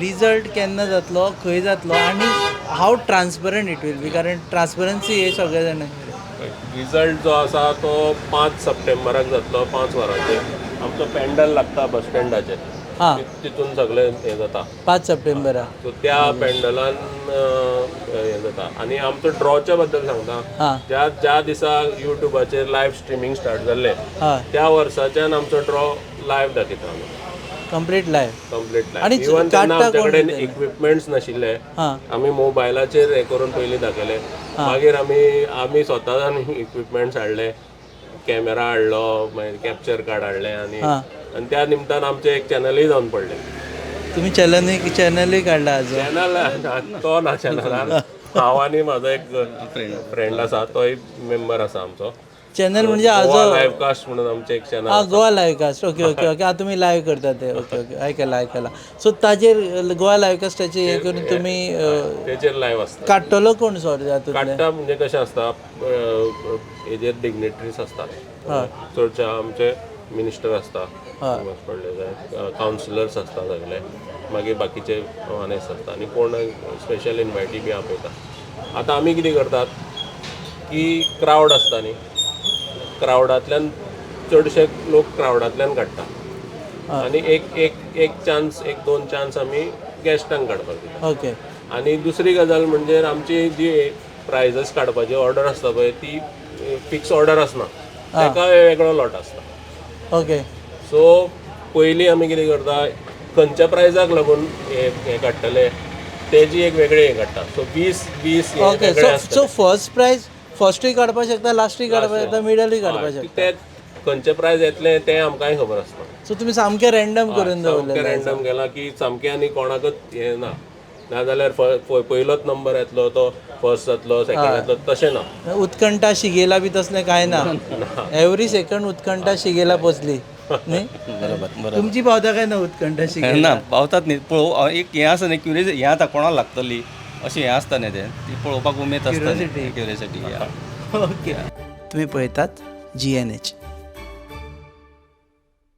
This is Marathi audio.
रिजल्ट केन्ना जातलो, खंय जातलो आनी हाव ट्रान्सपरंट इट वील बी, कारण ट्रान्सपरन्सी हे सगळे जाण. रिजल्ट जो आसा तो 5 सप्टेंबराक जातलो 5 वरांचेर. आमचो पॅन्डल लागता बस स्टँडाचेर, हां तितून सगळें हें जाता. 5 सप्टेंबरा. सो त्या पॅन्डलान हें जाता. आनी आमचो ड्रॉच्या बद्दल सांगता. हां ज्या दिसा युट्यूबाचेर लायव्ह स्ट्रिमींग स्टार्ट जाल्लें हय त्या वर्साच्यान आमचो ड्रॉ लायव्ह दाखयता आमी. Complete live. कंप्लीट आनी लायव्ह. इवन तेन्ना काडटा आमचे कोण कडेन दिताले? इक्विपमेंट्स नाशिल्ले. हां आमी मोबायलाचेर हें करून पयलीं दाखयलें. मागीर आमी स्वता जावन इक्विपमेंट्स हाडले, कॅमेरा हाडलो, मागीर कॅप्चर कार्ड हाडलें आनी त्या निमतान आमचें एक चॅनलूय जावन पडलें. तुमी चॅनलूय काडला आजो? चॅनल तो ना चॅनलान. हांव आनी म्हाजो एक फ्रेंड आसा, तोय मेंबर आसा आमचो. चॅनल म्हणजे गोवा आजो? लायव्ह कास्ट म्हणून आमचें एक चॅनल. हां Goa live cast. Okay okay okay. हां तुमी लायव्ह करता ते. ओके ओके आयकलां. सो ताजेर गोवा लायव्ह कास्टाचेर हें करून तुमी तेचेर लायव्ह आसता. काडटलो कोण सॉरी हातूंतले? काडटा म्हणजे कशें आसता, हेजेर डिग्नेटरीज आसतात. चडशे आमचे मिनिस्टर आसता, पडले जाय कावन्सिलर्स आसता सगळे, मागीर बाकीचे ऑनेस्ट आसता आनी कोण स्पेशल इन्वायटी बी आपयता. आतां आमी कितें करतात की क्रावड आसता न्ही, क्रावडांतल्यान चडशे लोक क्रावडांतल्यान काडटा आनी एक चान्स, एक दोन चान्स आमी गॅस्टांक काडपाक दिता. ओके. आनी दुसरी गजाल म्हणजे आमची जी प्रायझस काडपाची ऑर्डर आसता पळय ती फिक्स ऑर्डर आसना, ताका वेगळो लॉट आसता. ओके. सो पयलीं आमी कितें करता, खंयच्या प्रायजाक लागून हे काडटले तेजी एक वेगळी हे काडटा. So 20 okay. So first prize फर्स्टूय काडपाक शकता, लास्टूय काडपाक शकता, मिडलूय काडपाक शकता. ते खंयचे प्रायज येतले तें आमकांय खबर आसना. सो तुमी सामकें रँडम करून दवरलेलें आसा? रँडम केला की सामकें आनी कोणाकच हें ना. नाजाल्यार पयलोच नंबर येतलो तो फर्स्ट जातलो, सेकंड येतलो, तशें ना. उत्कंठा शिगेला बी तसलें कांय ना? एवरी सेकंड उत्कंठा शिगेला पोचली न्ही? बरोबर. तुमची पावता काय ना उत्कंठा शिगेला? ना पावतात न्ही. पळोव एक हें आसा न्ही, क्युरियस हें आतां कोणाक लागतली अशें हें आसता न्ही, तें ती पळोवपाक उमेद आसता. Curiosity. क्युरियोसिटी. ओके. तुम्ही पळयतात GNH.